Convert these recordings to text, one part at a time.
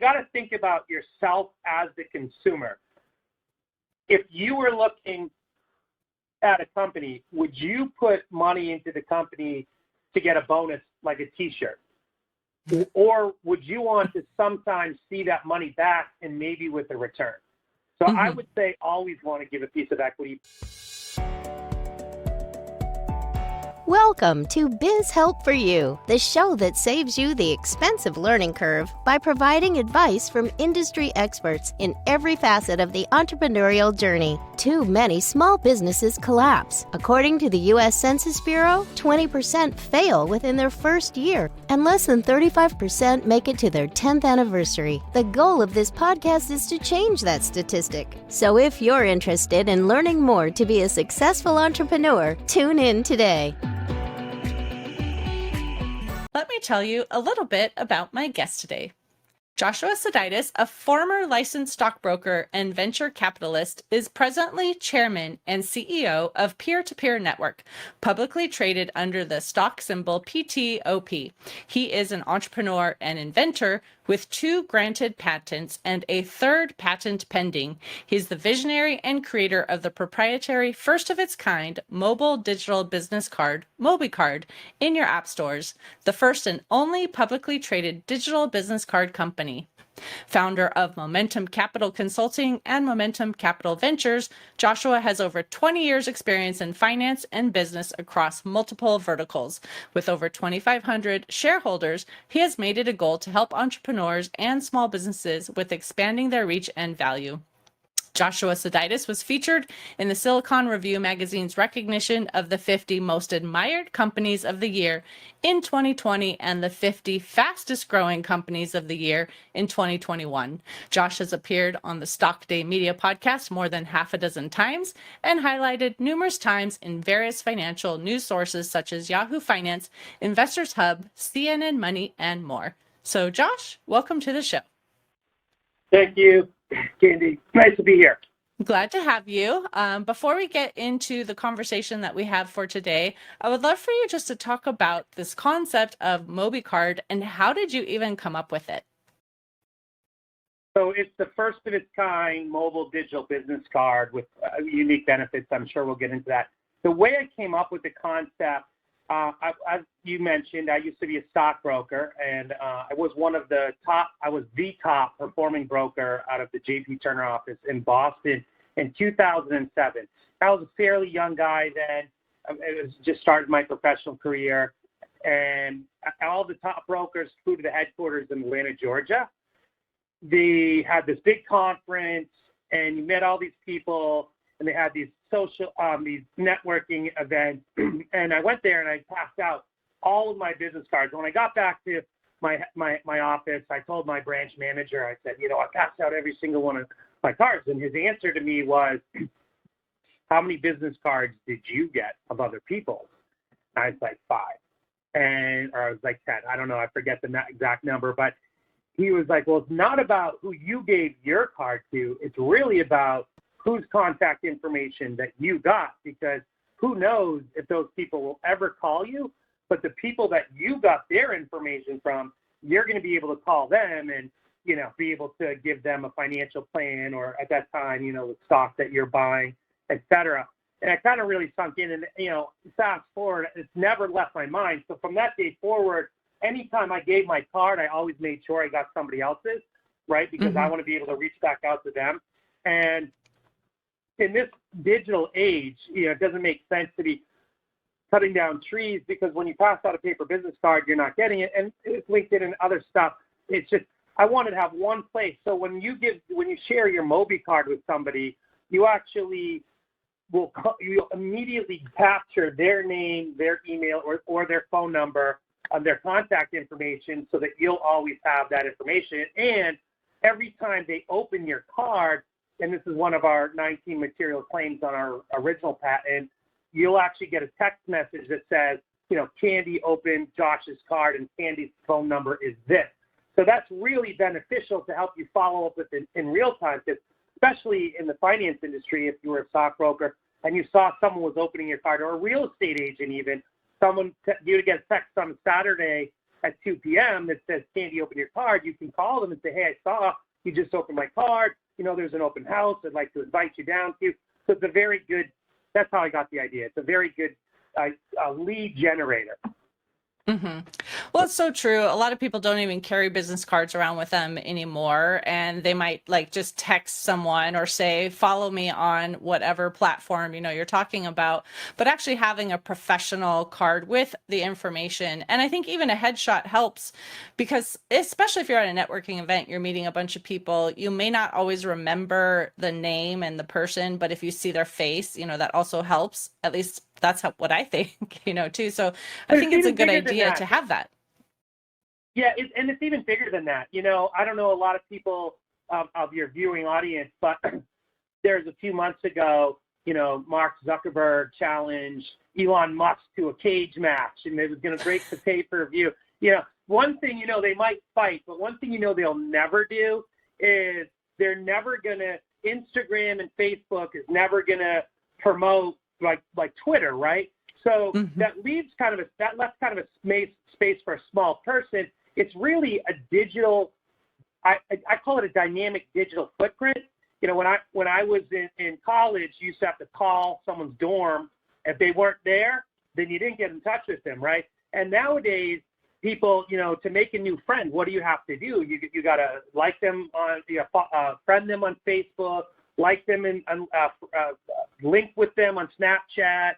got to think about yourself as the consumer. If you were looking at a company, would you put money into the company to get a bonus like a t-shirt? Or would you want to sometimes see that money back and maybe with a return? So I would say always want to give a piece of equity. Welcome to Biz Help for You, the show that saves you the expensive learning curve by providing advice from industry experts in every facet of the entrepreneurial journey. Too many small businesses collapse. According to the U.S. Census Bureau, 20% fail within their first year, and less than 35% make it to their 10th anniversary. The goal of this podcast is to change that statistic. So if you're interested in learning more to be a successful entrepreneur, tune in today. Let me tell you a little bit about my guest today. Joshua Sidis, a former licensed stockbroker and venture capitalist, is presently chairman and CEO of Peer-to-Peer Network, publicly traded under the stock symbol PTOP. He is an entrepreneur and inventor with 2 granted patents and a 3rd patent pending. He's the visionary and creator of the proprietary first-of-its-kind mobile digital business card, Mobi card, in your app stores, the first and only publicly traded digital business card company. Founder of Momentum Capital Consulting and Momentum Capital Ventures, Joshua has over 20 years experience in finance and business across multiple verticals. With over 2,500 shareholders, he has made it a goal to help entrepreneurs and small businesses with expanding their reach and value. Joshua Sidis was featured in the Silicon Review magazine's recognition of the 50 most admired companies of the year in 2020 and the 50 fastest growing companies of the year in 2021. Josh has appeared on the Stock Day Media podcast more than half a dozen times and highlighted numerous times in various financial news sources such as Yahoo Finance, Investors Hub, CNN Money, and more. So Josh, welcome to the show. Thank you, Candy. Nice to be here. Glad to have you. Before we get into the conversation that we have for today, I would love for you just to talk about this concept of Mobi card and how did you even come up with it? So it's the first of its kind mobile digital business card with unique benefits. I'm sure we'll get into that. The way I came up with the concept, as you mentioned, I used to be a stockbroker, and I was the top performing broker out of the JP Turner office in Boston in 2007. I was a fairly young guy then. I was just started my professional career, and all the top brokers flew to the headquarters in Atlanta, Georgia. They had this big conference, and you met all these people, and they had these these networking events. And I went there and I passed out all of my business cards. When I got back to my office, I told my branch manager, I said, I passed out every single one of my cards. And his answer to me was, how many business cards did you get of other people? And I was like 5. Or I was like 10. I don't know. I forget the exact number. But he was like, well, it's not about who you gave your card to. It's really about whose contact information that you got, because who knows if those people will ever call you, but the people that you got their information from, you're going to be able to call them and, be able to give them a financial plan, or at that time, the stock that you're buying, et cetera. And it kind of really sunk in, and, fast forward, it's never left my mind. So from that day forward, anytime I gave my card, I always made sure I got somebody else's, right? Because I want to be able to reach back out to them. And in this digital age, it doesn't make sense to be cutting down trees, because when you pass out a paper business card, you're not getting it. And it's LinkedIn and other stuff. It's just, I wanted to have one place. So when you share your Mobi card with somebody, you actually you'll immediately capture their name, their email, or their phone number, their contact information, so that you'll always have that information. And every time they open your card, and this is one of our 19 material claims on our original patent, you'll actually get a text message that says, Candy opened Josh's card and Candy's phone number is this. So that's really beneficial to help you follow up with it in real time, because especially in the finance industry, if you were a stockbroker and you saw someone was opening your card, or a real estate agent even, you would get a text on Saturday at 2 p.m. that says, Candy, open your card, you can call them and say, hey, I saw you just opened my card. There's an open house I'd like to invite you down to. So it's a very good, that's how I got the idea. It's a very good lead generator. Mm-hmm. Well, it's so true. A lot of people don't even carry business cards around with them anymore, and they might just text someone or say, follow me on whatever platform you're talking about, but actually having a professional card with the information. And I think even a headshot helps, because especially if you're at a networking event, you're meeting a bunch of people, you may not always remember the name and the person, but if you see their face, that also helps. At least that's what I think, too. So I think it's a good idea to have that. Yeah, and it's even bigger than that. I don't know a lot of people of your viewing audience, but there's a few months ago, Mark Zuckerberg challenged Elon Musk to a cage match, and it was going to break the pay-per-view. One thing, they might fight, but one thing they'll never do is they're never going to, Instagram and Facebook is never going to promote like Twitter, right? So that leaves that left kind of a space for a small person. It's really a digital, I call it a dynamic digital footprint. When I was in college, you used to have to call someone's dorm. If they weren't there, then you didn't get in touch with them, right? And nowadays, people, to make a new friend, what do you have to do? You got to like them on, friend them on Facebook, like them and link with them on Snapchat,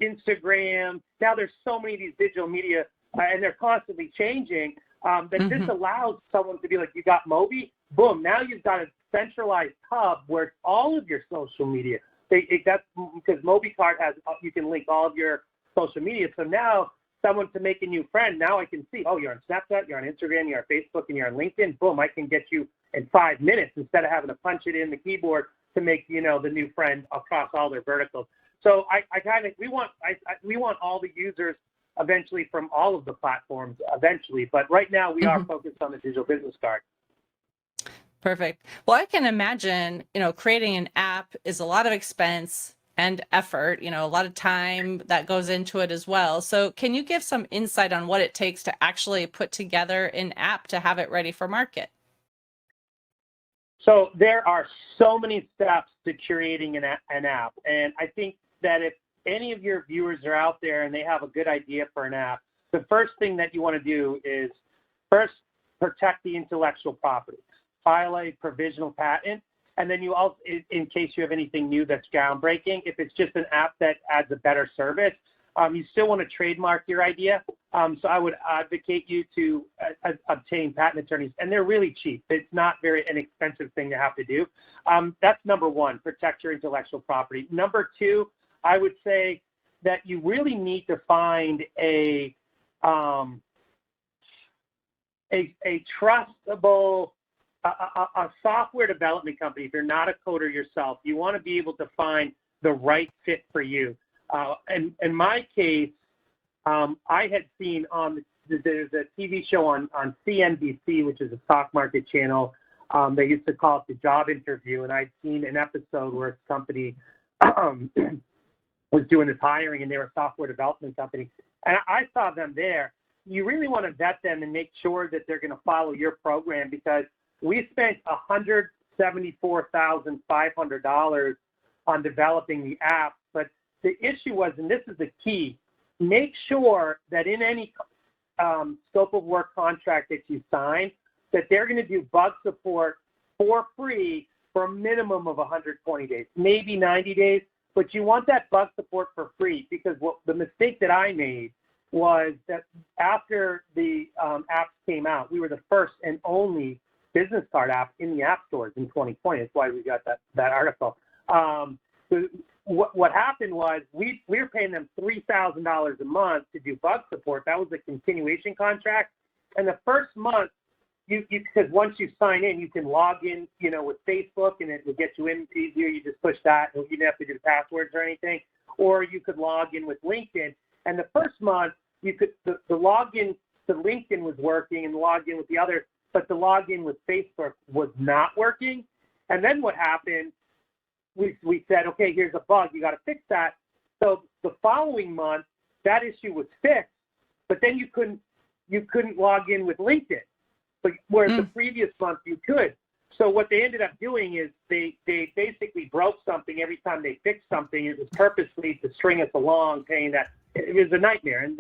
Instagram. Now there's so many of these digital media, and they're constantly changing. That this allows someone to be like, you got Mobi, boom. Now you've got a centralized hub where it's all of your social media. That's because Mobi Card has, you can link all of your social media. So now someone to make a new friend, now I can see, oh, you're on Snapchat, you're on Instagram, you're on Facebook, and you're on LinkedIn. Boom, I can get you in 5 minutes instead of having to punch it in the keyboard to make the new friend across all their verticals. So we want all the users eventually from all of the platforms eventually, but right now we are focused on the digital business card. Perfect. Well, I can imagine, creating an app is a lot of expense and effort, a lot of time that goes into it as well. So can you give some insight on what it takes to actually put together an app to have it ready for market? So there are so many steps to creating an app. And I think that if any of your viewers are out there and they have a good idea for an app, the first thing that you want to do is first protect the intellectual property. File a provisional patent. And then you also, in case you have anything new that's groundbreaking, if it's just an app that adds a better service, you still want to trademark your idea. So I would advocate you to obtain patent attorneys, and they're really cheap. It's not an expensive thing to have to do. That's number one, protect your intellectual property. Number two, I would say that you really need to find a trustable, a software development company. If you're not a coder yourself, you want to be able to find the right fit for you. And in my case, I had seen there's a TV show on CNBC, which is a stock market channel. They used to call it The Job Interview, and I'd seen an episode where a company was doing this hiring, and they were a software development company. And I saw them there. You really want to vet them and make sure that they're going to follow your program, because we spent $174,500 on developing the app. But the issue was, and this is the key, make sure that in any scope of work contract that you sign, that they're going to do bug support for free for a minimum of 120 days, maybe 90 days. But you want that bug support for free, because the mistake that I made was that after the apps came out, we were the first and only business card app in the app stores in 2020. That's why we got that article. So what happened was we were paying them $3,000 a month to do bug support. That was a continuation contract. And the first month, because once you sign in, you can log in, with Facebook, and it will get you in easier. You just push that, and you didn't have to do the passwords or anything. Or you could log in with LinkedIn. And the first month, you could the login to LinkedIn was working, and the login with the others, but the login with Facebook was not working. And then what happened? We said, okay, here's a bug. You got to fix that. So the following month, that issue was fixed, but then you couldn't you couldn't log in with LinkedIn, but whereas the previous month you could. So what they ended up doing is they basically broke something every time they fixed something. It was purposely to string us along, saying that it was a nightmare. And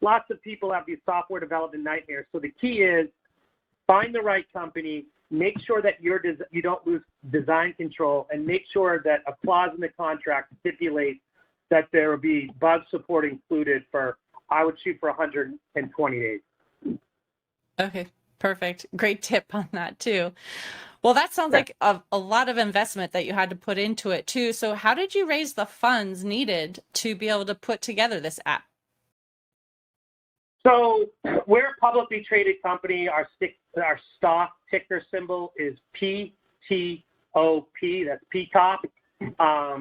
lots of people have these software development nightmares. So the key is find the right company, make sure that you don't lose design control, and make sure that a clause in the contract stipulates that there will be bug support included for, I would shoot for 120 days. Okay, perfect. Great tip on that too. Well, that sounds like a lot of investment that you had to put into it too. So how did you raise the funds needed to be able to put together this app? So we're a publicly traded company. Our stock ticker symbol is PTOP. That's PTOP,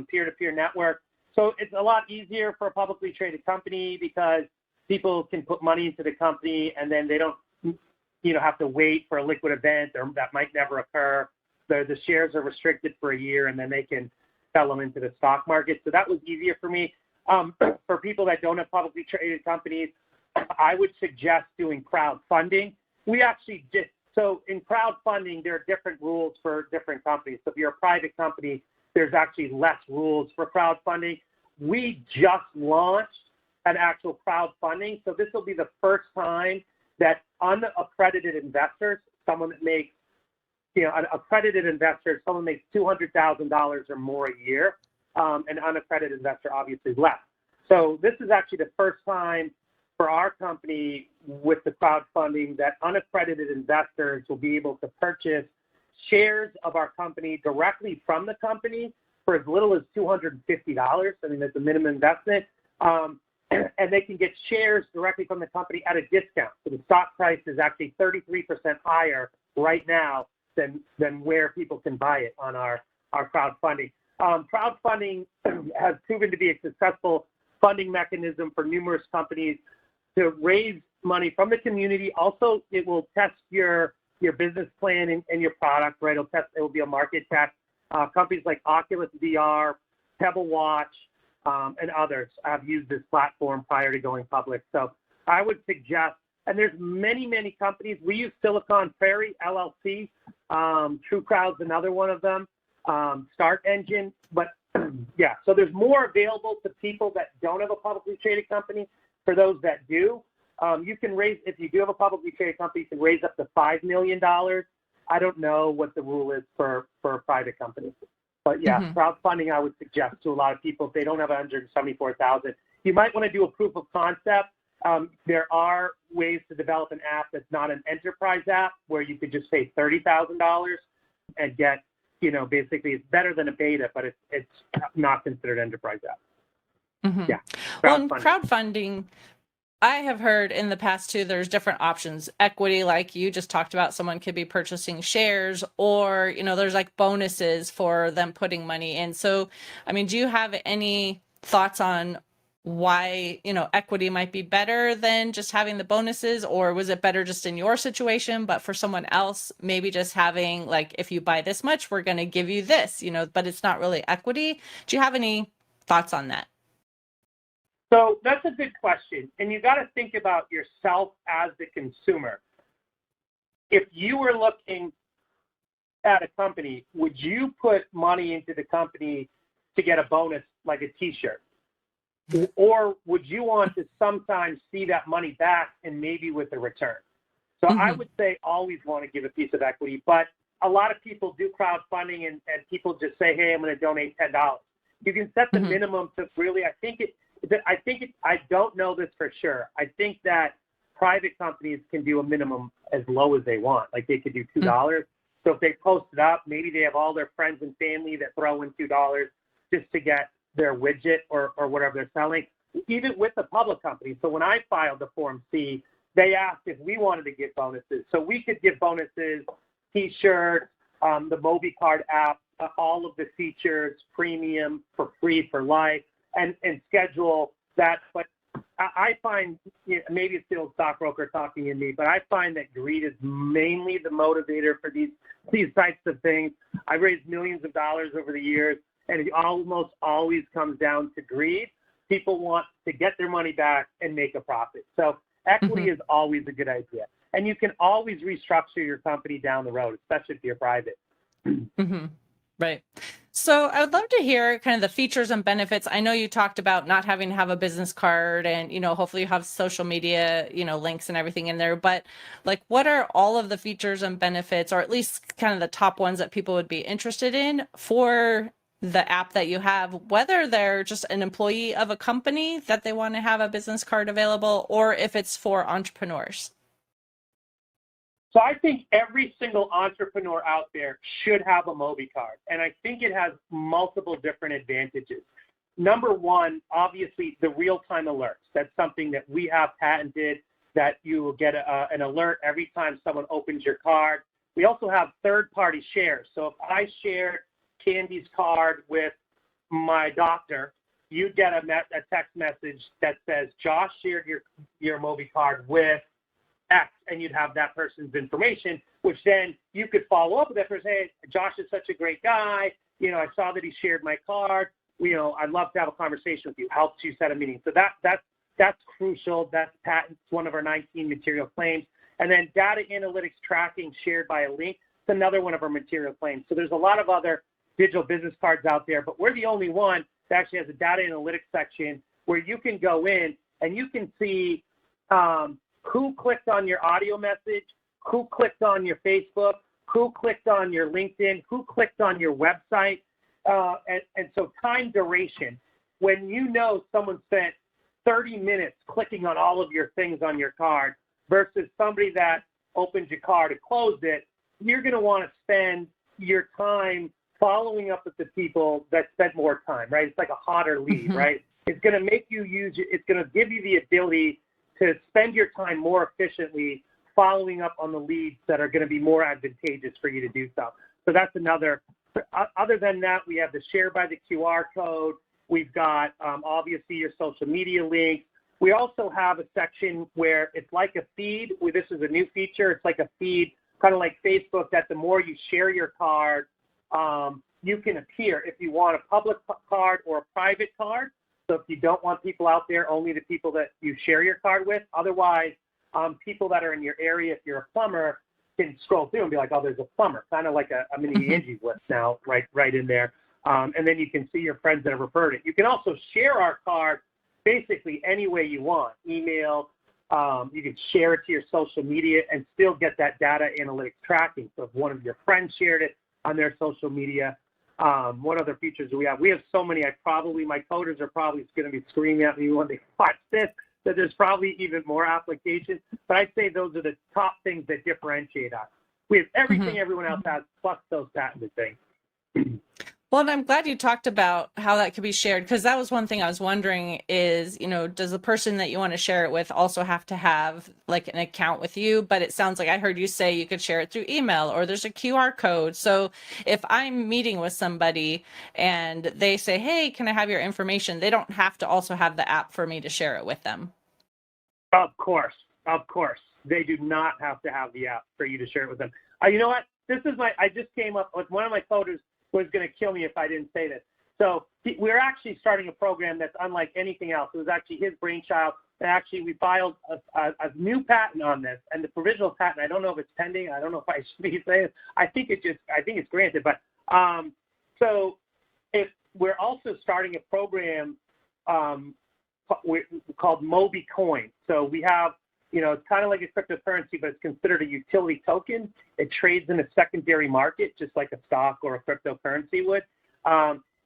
peer-to-peer network. So it's a lot easier for a publicly traded company because people can put money into the company and then they don't have to wait for a liquid event or that might never occur. The shares are restricted for a year and then they can sell them into the stock market. So that was easier for me. For people that don't have publicly traded companies, I would suggest doing crowdfunding. We actually did. So in crowdfunding, there are different rules for different companies. So if you're a private company, there's actually less rules for crowdfunding. We just launched an actual crowdfunding. So this will be the first time that unaccredited investors, someone that makes, an accredited investor, someone makes $200,000 or more a year, an unaccredited investor obviously less. So this is actually the first time for our company with the crowdfunding that unaccredited investors will be able to purchase shares of our company directly from the company for as little as $250. I mean, that's a minimum investment. And they can get shares directly from the company at a discount. So the stock price is actually 33% higher right now than where people can buy it on our crowdfunding. Crowdfunding has proven to be a successful funding mechanism for numerous companies to raise money from the community. Also, it will test your business plan and your product, right? It will be a market test. Companies like Oculus VR, Pebble Watch, and others have used this platform prior to going public. So I would suggest, and there's many, many companies. We use Silicon Prairie LLC. True Crowd's another one of them. Start Engine. But yeah, so there's more available to people that don't have a publicly traded company. For those that do, you can raise, if you do have a publicly traded company, you can raise up to $5 million. I don't know what the rule is for private companies. But yeah, crowdfunding I would suggest to a lot of people if they don't have $174,000. You might want to do a proof of concept. There are ways to develop an app that's not an enterprise app where you could just pay $30,000 and get, basically it's better than a beta, but it's not considered enterprise app. Yeah. Well, in crowdfunding, I have heard in the past too, there's different options. Equity, like you just talked about, someone could be purchasing shares, or, there's like bonuses for them putting money in. So, I mean, do you have any thoughts on why, equity might be better than just having the bonuses, or was it better just in your situation, but for someone else, maybe just having like, if you buy this much, we're going to give you this, but it's not really equity. Do you have any thoughts on that? So that's a good question. And you got to think about yourself as the consumer. If you were looking at a company, would you put money into the company to get a bonus like a T-shirt? Or would you want to sometimes see that money back and maybe with a return? So I would say always want to give a piece of equity. But a lot of people do crowdfunding and people just say, hey, I'm going to donate $10. You can set the minimum to really, I don't know this for sure. I think that private companies can do a minimum as low as they want. Like they could do $2. So if they post it up, maybe they have all their friends and family that throw in $2 just to get their widget or whatever they're selling, even with the public company. So when I filed the Form C, they asked if we wanted to give bonuses. So we could give bonuses, T-shirts, the Mobi card app, all of the features, premium for free for life. And schedule that. But I find, maybe it's the old stockbroker talking in me, but I find that greed is mainly the motivator for these types of things. I've raised millions of dollars over the years, and it almost always comes down to greed. People want to get their money back and make a profit. So Equity is always a good idea. And you can always restructure your company down the road, especially if you're private. Right. So I would love to hear kind of the features and benefits. I know you talked about not having to have a business card and, hopefully you have social media, links and everything in there. But like, what are all of the features and benefits, or at least kind of the top ones that people would be interested in for the app that you have, whether they're just an employee of a company that they want to have a business card available, or if it's for entrepreneurs? So I think every single entrepreneur out there should have a Mobi card, and I think it has multiple different advantages. Number one, obviously, the real-time alerts. That's something that we have patented, that you will get an alert every time someone opens your card. We also have third-party shares. So if I share Candy's card with my doctor, you get a text message that says, Josh shared your Mobi card with X, and you'd have that person's information, which then you could follow up with that person. Hey, Josh is such a great guy. I saw that he shared my card. I'd love to have a conversation with you. Helps you set a meeting. So that's crucial. That's patent. It's one of our 19 material claims. And then data analytics tracking shared by a link. It's another one of our material claims. So there's a lot of other digital business cards out there, but we're the only one that actually has a data analytics section where you can go in and you can see who clicked on your audio message, who clicked on your Facebook, who clicked on your LinkedIn, who clicked on your website. And so time duration, when someone spent 30 minutes clicking on all of your things on your card versus somebody that opened your card and closed it, you're going to want to spend your time following up with the people that spent more time, right? It's like a hotter lead, right? It's going to make you it's going to give you the ability to spend your time more efficiently following up on the leads that are going to be more advantageous for you to do so. So that's another. Other than that, we have the share by the QR code. We've got obviously your social media links. We also have a section where it's like a feed. This is a new feature. It's like a feed, kind of like Facebook, that the more you share your card, you can appear if you want a public card or a private card. So if you don't want people out there, only the people that you share your card with. Otherwise, people that are in your area, if you're a plumber, can scroll through and be like, oh, there's a plumber, kind of like a mini Angie's List now, right in there. And then you can see your friends that have referred it. You can also share our card basically any way you want. Email, you can share it to your social media and still get that data analytics tracking. So if one of your friends shared it on their social media, what other features do we have? We have so many. My coders are probably going to be screaming at me when they watch this, that there's probably even more applications. But I'd say those are the top things that differentiate us. We have everything everyone else has, plus those patented things. Well, and I'm glad you talked about how that could be shared, because that was one thing I was wondering is, does the person that you want to share it with also have to have like an account with you? But it sounds like I heard you say you could share it through email, or there's a QR code. So if I'm meeting with somebody and they say, hey, can I have your information? They don't have to also have the app for me to share it with them. Of course. They do not have to have the app for you to share it with them. You know what? I just came up with one of my coders was going to kill me if I didn't say this. So we're actually starting a program that's unlike anything else. It was actually his brainchild. And actually, we filed a new patent on this, and the provisional patent, I don't know if it's pending. I don't know if I should be saying it. I think it's granted. But so if we're also starting a program called Mobi Coin. So we have, it's kind of like a cryptocurrency, but it's considered a utility token. It trades in a secondary market, just like a stock or a cryptocurrency would.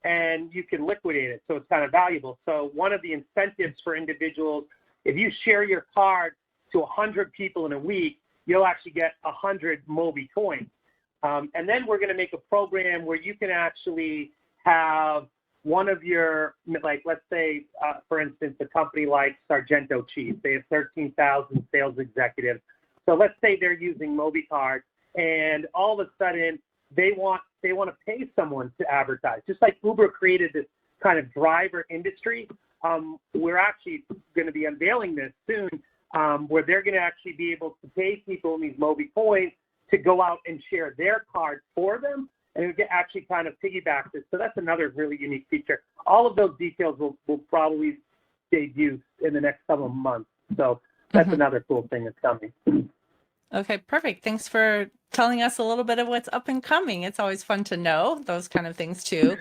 And you can liquidate it, so it's kind of valuable. So one of the incentives for individuals, if you share your card to 100 people in a week, you'll actually get 100 Mobi coins. And then we're going to make a program where you can actually have one of your, like, let's say, for instance, a company like Sargento Cheese. They have 13,000 sales executives. So let's say they're using Mobi card, and all of a sudden they want to pay someone to advertise. Just like Uber created this kind of driver industry, we're actually going to be unveiling this soon, where they're going to actually be able to pay people in these Mobi coins to go out and share their cards for them, and it would actually kind of piggyback this. So that's another really unique feature. All of those details will probably debut in the next couple of months. So that's another cool thing that's coming. Okay, perfect. Thanks for telling us a little bit of what's up and coming. It's always fun to know those kind of things too.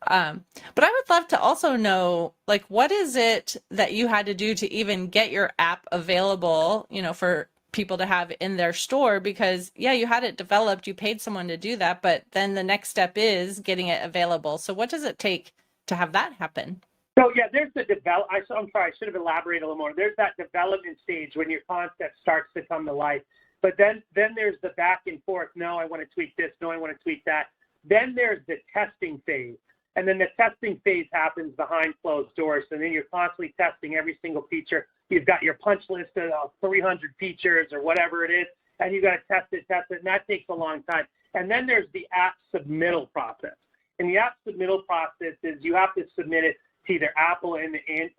But I would love to also know, like, what is it that you had to do to even get your app available, for people to have in their store? Because yeah, you had it developed, you paid someone to do that, but then the next step is getting it available. So what does it take to have that happen? So yeah, there's the I'm sorry, I should have elaborated a little more. There's that development stage when your concept starts to come to life. But then there's the back and forth. No, I want to tweak this. No, I want to tweak that. Then there's the testing phase. And then the testing phase happens behind closed doors. And then you're constantly testing every single feature. You've got your punch list of 300 features or whatever it is, and you got to test it, and that takes a long time. And then there's the app submittal process. And the app submittal process is you have to submit it to either Apple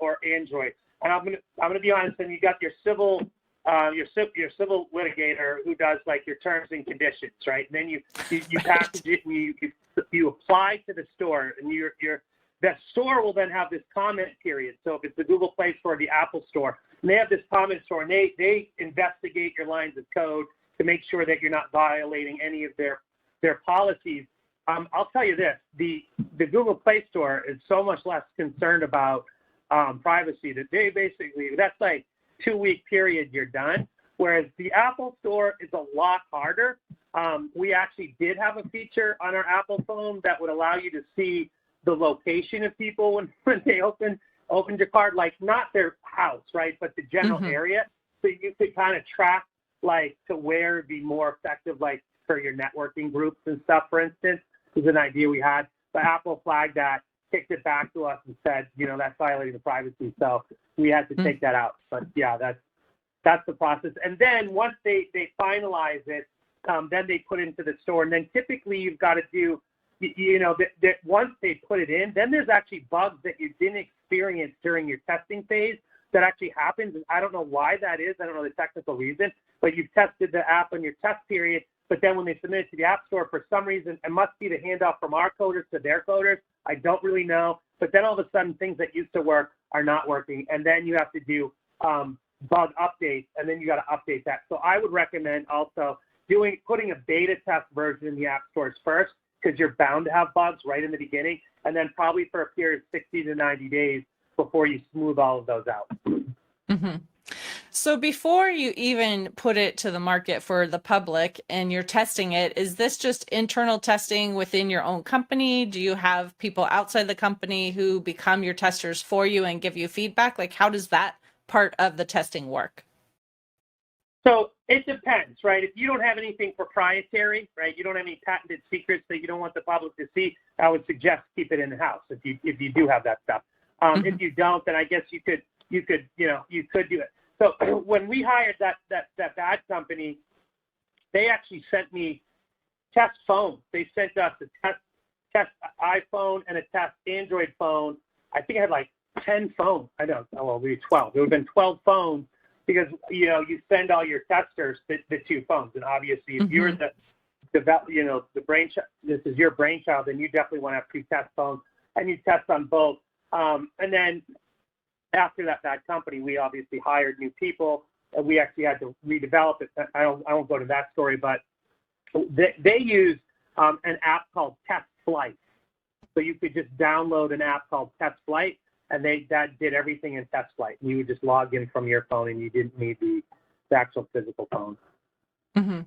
or Android. And I'm gonna be honest, and you got your civil litigator who does like your terms and conditions, right? And then you package it and you apply to the store, and the store will then have this comment period. So if it's the Google Play Store or the Apple Store, and they have this comment store, and they investigate your lines of code to make sure that you're not violating any of their policies. I'll tell you this: the Google Play Store is so much less concerned about privacy that that's like 2-week period, you're done. Whereas the Apple Store is a lot harder. We actually did have a feature on our Apple phone that would allow you to see the location of people when they opened your card, like not their house, right, but the general area. So you could kind of track like to where it'd be more effective, like for your networking groups and stuff, for instance, is an idea we had. But Apple flagged that, kicked it back to us and said, that's violating the privacy. So we had to take that out. But yeah, that's the process. And then once they finalize it, then they put it into the store. And then typically you've got to do, that once they put it in, then there's actually bugs that you didn't experience during your testing phase that actually happens. And I don't know why that is. I don't know the technical reason, but you've tested the app on your test period. But then when they submit it to the App Store, for some reason, it must be the handoff from our coders to their coders. I don't really know. But then all of a sudden, things that used to work are not working. And then you have to do bug updates, and then you got to update that. So I would recommend also putting a beta test version in the App Stores first, because you're bound to have bugs right in the beginning, and then probably for a period of 60 to 90 days before you smooth all of those out. Mm-hmm. So before you even put it to the market for the public and you're testing it, is this just internal testing within your own company? Do you have people outside the company who become your testers for you and give you feedback? Like, how does that part of the testing work? So it depends, right? If you don't have anything proprietary, right, you don't have any patented secrets that you don't want the public to see, I would suggest keep it in-house if you do have that stuff. If you don't, then I guess you could do it. So when we hired that bad company, they actually sent me test phones. They sent us a test iPhone and a test Android phone. I think I had like 10 phones. I don't know, well, maybe 12. There would have been 12 phones because, you send all your testers the 2 phones. And obviously, if you're the brainchild, this is your brainchild, then you definitely want to have 2 test phones, and you test on both. And then after that bad company, we obviously hired new people, and we actually had to redevelop it. I won't go to that story, but they use an app called Test Flight. So you could just download an app called Test Flight, and that did everything in Test Flight. You would just log in from your phone, and you didn't need the actual physical phone. Mm-hmm.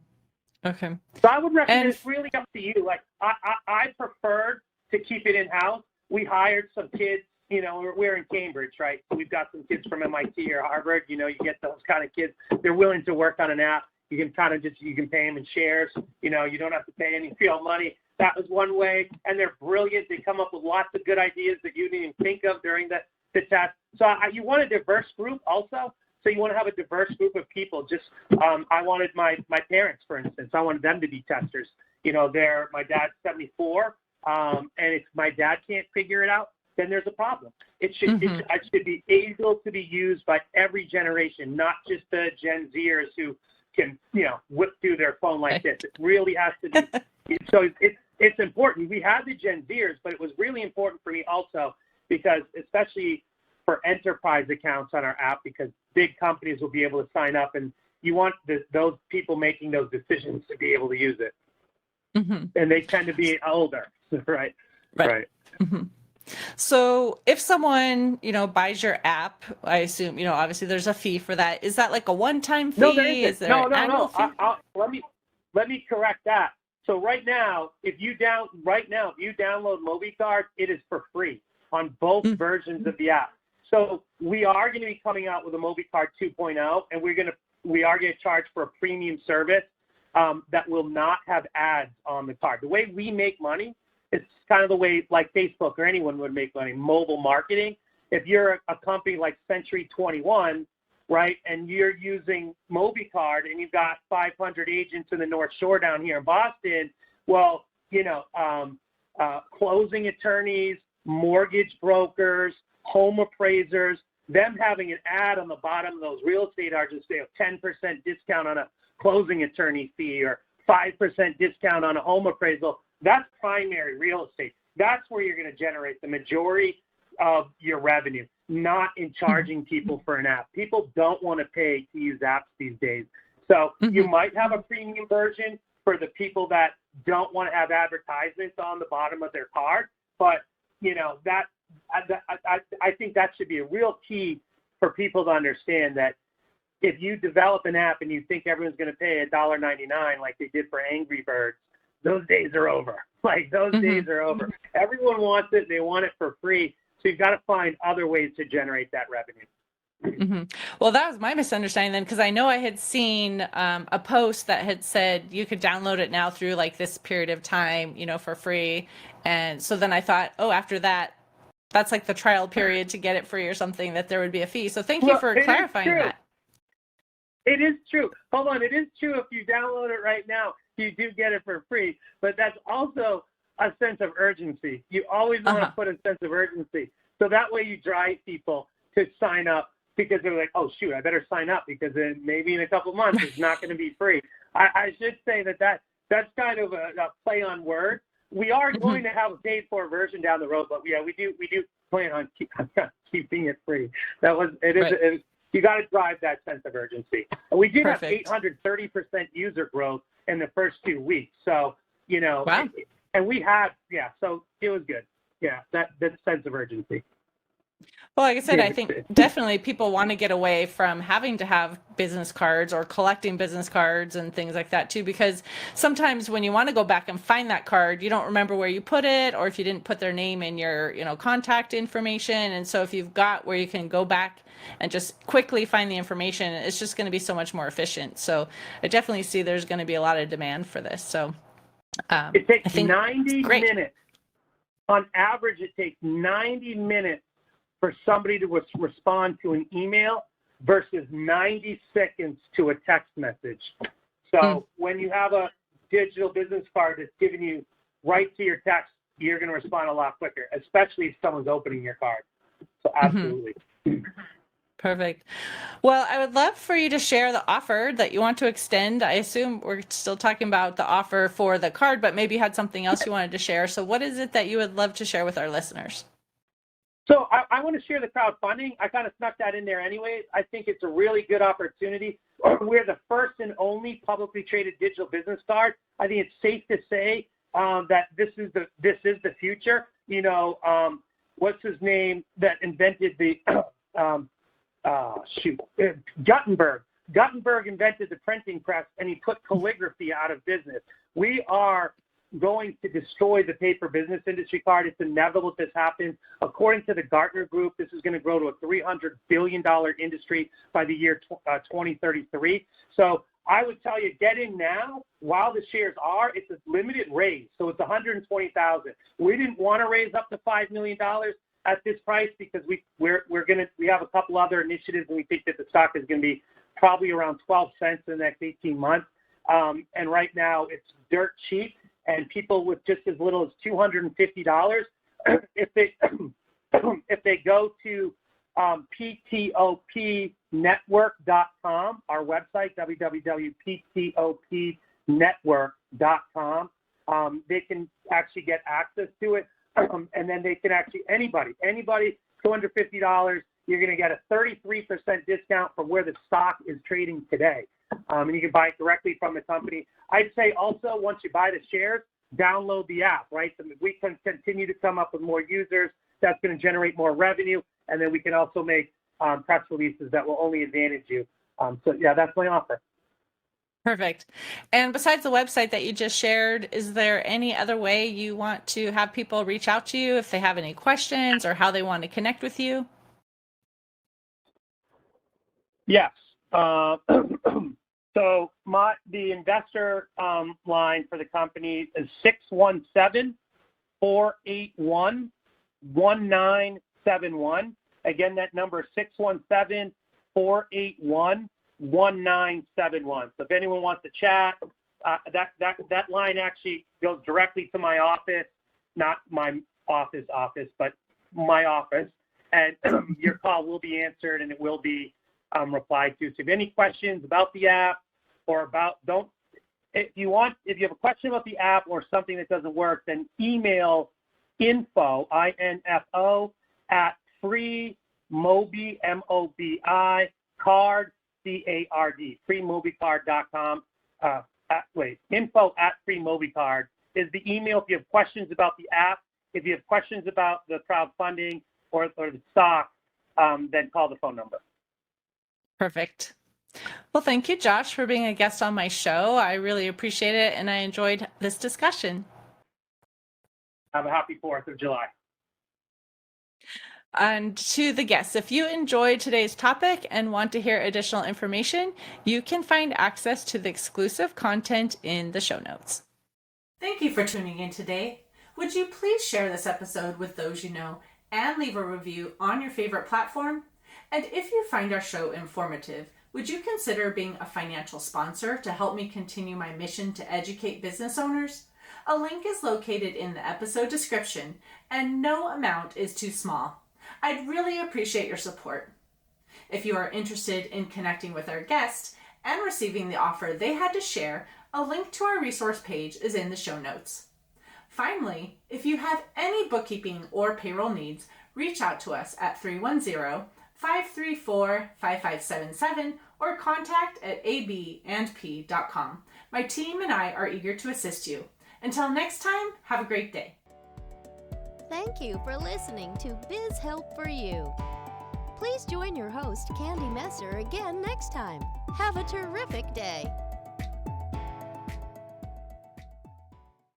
Okay. So I would recommend, it's really up to you. Like I preferred to keep it in-house. We hired some kids. We're in Cambridge, right? So we've got some kids from MIT or Harvard. You get those kind of kids. They're willing to work on an app. You can pay them in shares. You don't have to pay any real money. That was one way. And they're brilliant. They come up with lots of good ideas that you didn't even think of during the test. So you want a diverse group also. So you want to have a diverse group of people. Just I wanted my parents, for instance. I wanted them to be testers. My dad's 74, and if my dad can't figure it out, then there's a problem. It should be able to be used by every generation, not just the Gen Zers who can, whip through their phone like this. It really has to be. So it's important. We had the Gen Zers, but it was really important for me also because, especially for enterprise accounts on our app because big companies will be able to sign up, and you want those people making those decisions to be able to use it. Mm-hmm. And they tend to be older, right? Right. Mm-hmm. So if someone, buys your app, I assume, obviously there's a fee for that. Is that like a one-time fee? No, there isn't. Is there an annual fee? Let me correct that. So right now, if you download Mobi Card, it is for free on both versions of the app. So we are going to be coming out with a Mobi Card 2.0, and we are going to charge for a premium service that will not have ads on the card. The way we make money, it's kind of the way like Facebook or anyone would make money, mobile marketing. If you're a company like Century 21, right, and you're using Mobi Card and you've got 500 agents in the North Shore down here in Boston, well, closing attorneys, mortgage brokers, home appraisers, them having an ad on the bottom of those real estate agents, say a 10% discount on a closing attorney fee or 5% discount on a home appraisal, that's primary real estate. That's where you're going to generate the majority of your revenue, not in charging people for an app. People don't want to pay to use apps these days. So you might have a premium version for the people that don't want to have advertisements on the bottom of their card, but I think that should be a real key for people to understand that if you develop an app and you think everyone's going to pay $1.99 like they did for Angry Birds, those days are over. Those days are over. Everyone wants it. They want it for free. So you've got to find other ways to generate that revenue. Mm-hmm. Well, that was my misunderstanding then, because I know I had seen a post that had said you could download it now through this period of time, for free. And so then I thought, after that, that's like the trial period to get it free or something, that there would be a fee. So thank you for clarifying that. It is true. Hold on. It is true if you download it right now, you do get it for free. But that's also a sense of urgency. You always want to put a sense of urgency. So that way you drive people to sign up because they're like, oh, shoot, I better sign up because maybe in a couple of months it's not going to be free. I should say that's kind of a play on words. We are going to have a paid-for version down the road, but yeah, we do plan on keeping it free. You got to drive that sense of urgency. And we did have 830% user growth in the first 2 weeks. So, wow. And we had, so it was good. Yeah, that sense of urgency. Well, like I said, I think definitely people want to get away from having to have business cards or collecting business cards and things like that too, because sometimes when you want to go back and find that card, you don't remember where you put it, or if you didn't put their name in your, contact information. And so if you've got where you can go back and just quickly find the information, it's just going to be so much more efficient. So I definitely see there's going to be a lot of demand for this. So it takes 90 minutes. On average, it takes 90 minutes for somebody to respond to an email versus 90 seconds to a text message. So when you have a digital business card that's giving you right to your text, you're going to respond a lot quicker, especially if someone's opening your card. So absolutely. Perfect. Well, I would love for you to share the offer that you want to extend. I assume we're still talking about the offer for the card, but maybe you had something else you wanted to share. So what is it that you would love to share with our listeners? So I want to share the crowdfunding. I kind of snuck that in there anyways. I think it's a really good opportunity. We're the first and only publicly traded digital business card. I think it's safe to say that this is the future. What's his name that invented the Gutenberg. Gutenberg invented the printing press, and he put calligraphy out of business. We are going to destroy the paper business industry card. It's inevitable this happens. According to the Gartner Group, this is going to grow to a $300 billion industry by the year 2033. So I would tell you, get in now while the shares are. It's a limited raise, so it's $120,000. We didn't want to raise up to $5 million at this price because we have a couple other initiatives, and we think that the stock is going to be probably around 12 cents in the next 18 months. And right now it's dirt cheap. And people with just as little as $250, if they go to ptopnetwork.com, our website, www.ptopnetwork.com, they can actually get access to it. And then they can anybody, $250, you're going to get a 33% discount from where the stock is trading today. And you can buy it directly from the company. I'd say also, once you buy the shares, download the app, right? So we can continue to come up with more users. That's going to generate more revenue. And then we can also make press releases that will only advantage you. So yeah, that's my offer. Perfect. And besides the website that you just shared, is there any other way you want to have people reach out to you if they have any questions or how they want to connect with you? Yes. So the investor line for the company is 617-481-1971. Again, that number is 617-481-1971. So if anyone wants to chat, that line actually goes directly to my office, not my office, but my office. And your call will be answered and it will be replied to. So if you have any questions about the app or if you have a question about the app or something that doesn't work, then email info, INFO, at freemobi, MOBI, card, CARD, freemobicard.com. Info at freemobicard is the email if you have questions about the app. If you have questions about the crowdfunding or the stock, then call the phone number. Perfect. Well, thank you, Josh, for being a guest on my show. I really appreciate it, and I enjoyed this discussion. Have a happy 4th of July. And to the guests, if you enjoyed today's topic and want to hear additional information, you can find access to the exclusive content in the show notes. Thank you for tuning in today. Would you please share this episode with those you know and leave a review on your favorite platform? And if you find our show informative, would you consider being a financial sponsor to help me continue my mission to educate business owners? A link is located in the episode description, and no amount is too small. I'd really appreciate your support. If you are interested in connecting with our guest and receiving the offer they had to share, a link to our resource page is in the show notes. Finally, if you have any bookkeeping or payroll needs, reach out to us at 310-534-5577 or contact@abandp.com. My team and I are eager to assist you. Until next time, have a great day. Thank you for listening to Biz Help for You. Please join your host, Candy Messer, again next time. Have a terrific day.